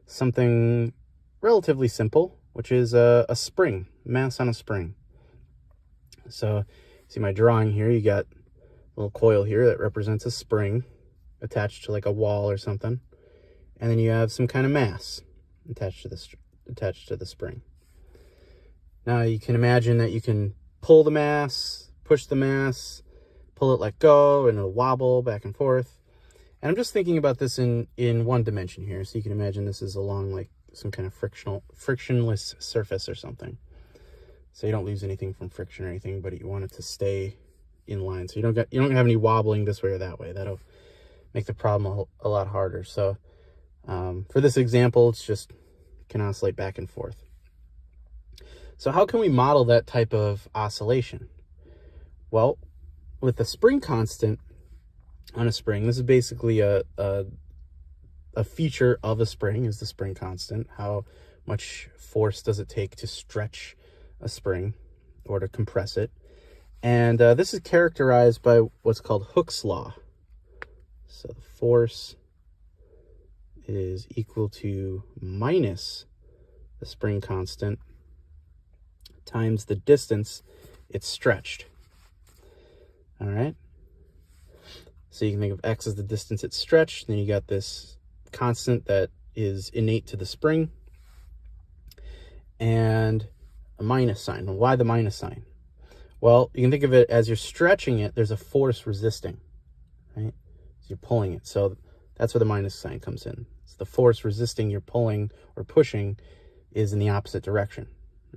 something relatively simple, which is a spring, mass on a spring. So see my drawing here, you got a little coil here that represents a spring attached to like a wall or something. And then you have some kind of mass attached to the spring. Now you can imagine that you can pull the mass, push the mass, pull it, let go, and it'll wobble back and forth. And I'm just thinking about this in one dimension here. So you can imagine this is along like some kind of frictionless surface or something. So you don't lose anything from friction or anything, but you want it to stay in line. So you don't have any wobbling this way or that way. That'll make the problem a lot harder. So for this example, it's just can oscillate back and forth. So how can we model that type of oscillation? Well, with the spring constant on a spring, this is basically a feature of a spring, is the spring constant. How much force does it take to stretch a spring or to compress it? And this is characterized by what's called Hooke's law. So the force is equal to minus the spring constant times the distance it's stretched. All right. So you can think of x as the distance it's stretched. Then you got this constant that is innate to the spring and a minus sign. Well, why the minus sign? Well, you can think of it as you're stretching it, there's a force resisting, right? So you're pulling it. So that's where the minus sign comes in. So the force resisting your pulling or pushing is in the opposite direction,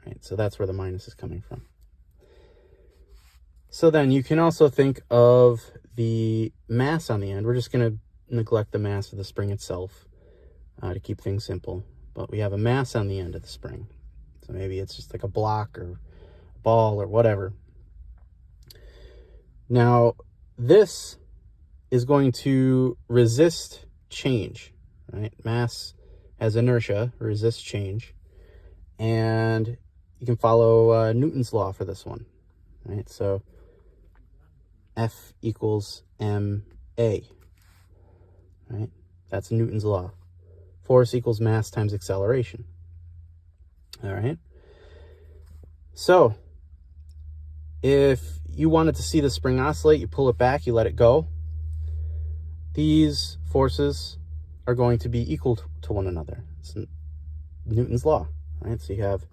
right? So that's where the minus is coming from. So then you can also think of the mass on the end. We're just going to neglect the mass of the spring itself to keep things simple. But we have a mass on the end of the spring. So maybe it's just like a block or a ball or whatever. Now, this is going to resist change, right? Mass has inertia, resists change. And you can follow Newton's law for this one, right? So F equals ma, right? That's Newton's law. Force equals mass times acceleration. All right. So if you wanted to see the spring oscillate, you pull it back, you let it go. These forces are going to be equal to one another. It's Newton's law, right? So you have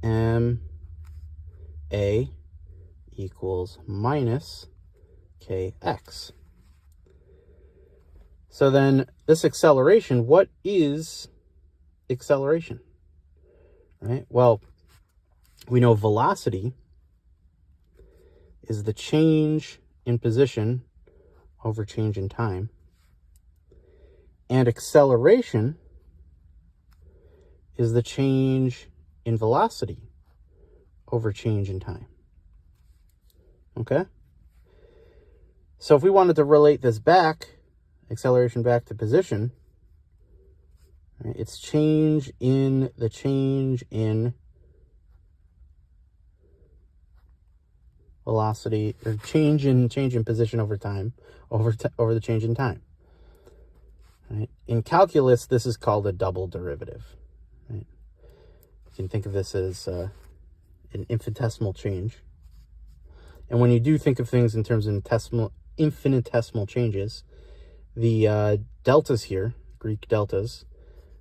ma equals minus kx. So then this acceleration, what is acceleration? Right? Well, we know velocity is the change in position over change in time. And acceleration is the change in velocity over change in time. Okay? So if we wanted to relate this back, acceleration back to position, right, it's change in the change in velocity, or change in position over time, over the change in time. Right? In calculus, this is called a double derivative. Right? You can think of this as an infinitesimal change. And when you do think of things in terms of infinitesimal changes, the deltas here, Greek deltas,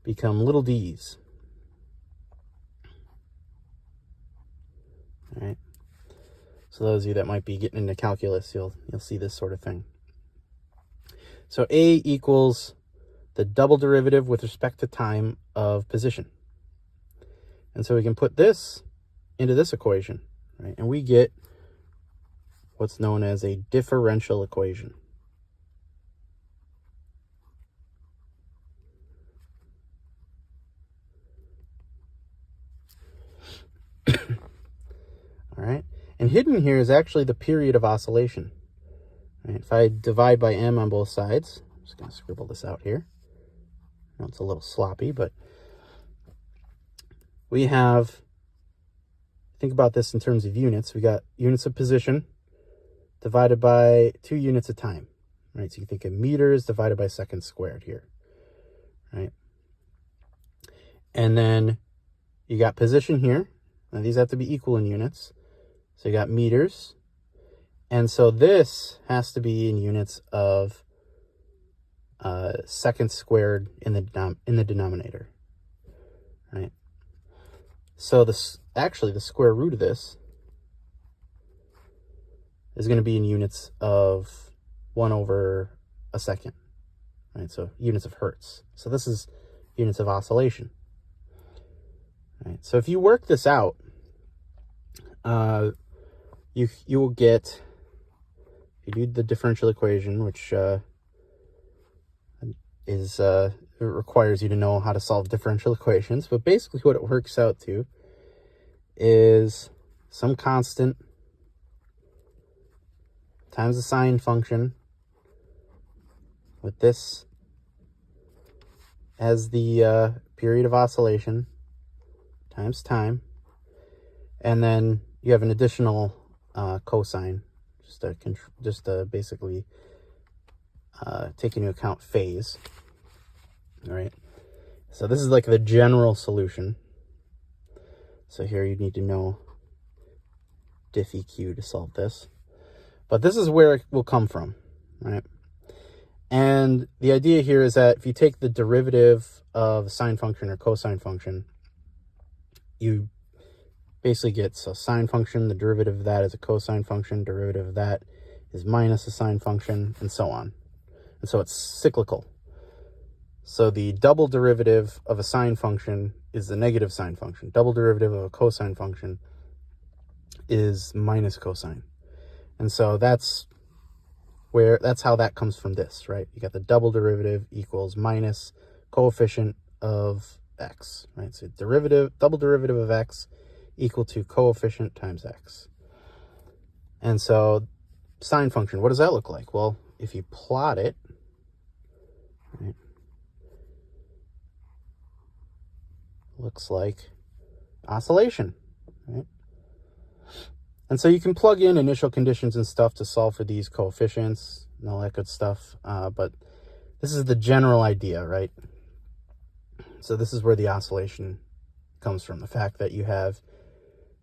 become little d's. All right. So those of you that might be getting into calculus, you'll see this sort of thing. So A equals the double derivative with respect to time of position. And so we can put this into this equation, right? And we get what's known as a differential equation. All right. And hidden here is actually the period of oscillation. Right? If I divide by m on both sides, I'm just going to scribble this out here. I know it's a little sloppy, but we have, think about this in terms of units. We got units of position divided by 2 units of time. Right? So you think of meters divided by seconds squared here. Right? And then you got position here. Now these have to be equal in units. So you got meters. And so this has to be in units of seconds squared in the denominator, right? So this actually the square root of this is going to be in units of 1 over a second, right? So units of hertz. So this is units of oscillation, right? So if you work this out, you will get, if you do the differential equation, which it requires you to know how to solve differential equations, but basically what it works out to is some constant times the sine function with this as the period of oscillation times time, and then you have an additional cosine, just to basically take into account phase. All right, so this is like the general solution. So here you need to know diff EQ to solve this, but this is where it will come from, right? And the idea here is that if you take the derivative of a sine function or cosine function, you basically get a sine function, the derivative of that is a cosine function, derivative of that is minus a sine function, and so on. And so it's cyclical. So the double derivative of a sine function is the negative sine function. Double derivative of a cosine function is minus cosine. And so that's how that comes from this, right? You got the double derivative equals minus coefficient of x, right? So double derivative of x equal to coefficient times x. And so sine function, what does that look like? Well, if you plot it, right, looks like oscillation, right? And so you can plug in initial conditions and stuff to solve for these coefficients and all that good stuff. But this is the general idea, right? So this is where the oscillation comes from. The fact that you have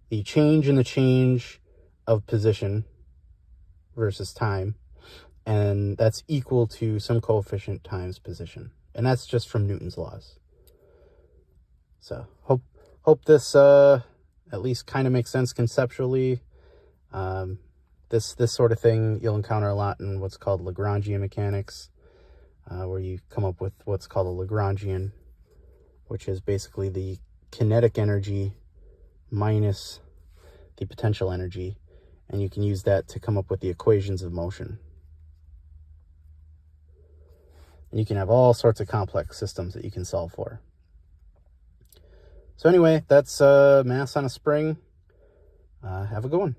the change in the change of position versus time, and that's equal to some coefficient times position. And that's just from Newton's laws. So hope this at least kind of makes sense conceptually. This sort of thing you'll encounter a lot in what's called Lagrangian mechanics, where you come up with what's called a Lagrangian, which is basically the kinetic energy minus the potential energy, and you can use that to come up with the equations of motion. And you can have all sorts of complex systems that you can solve for. So anyway, that's mass on a spring. Have a good one.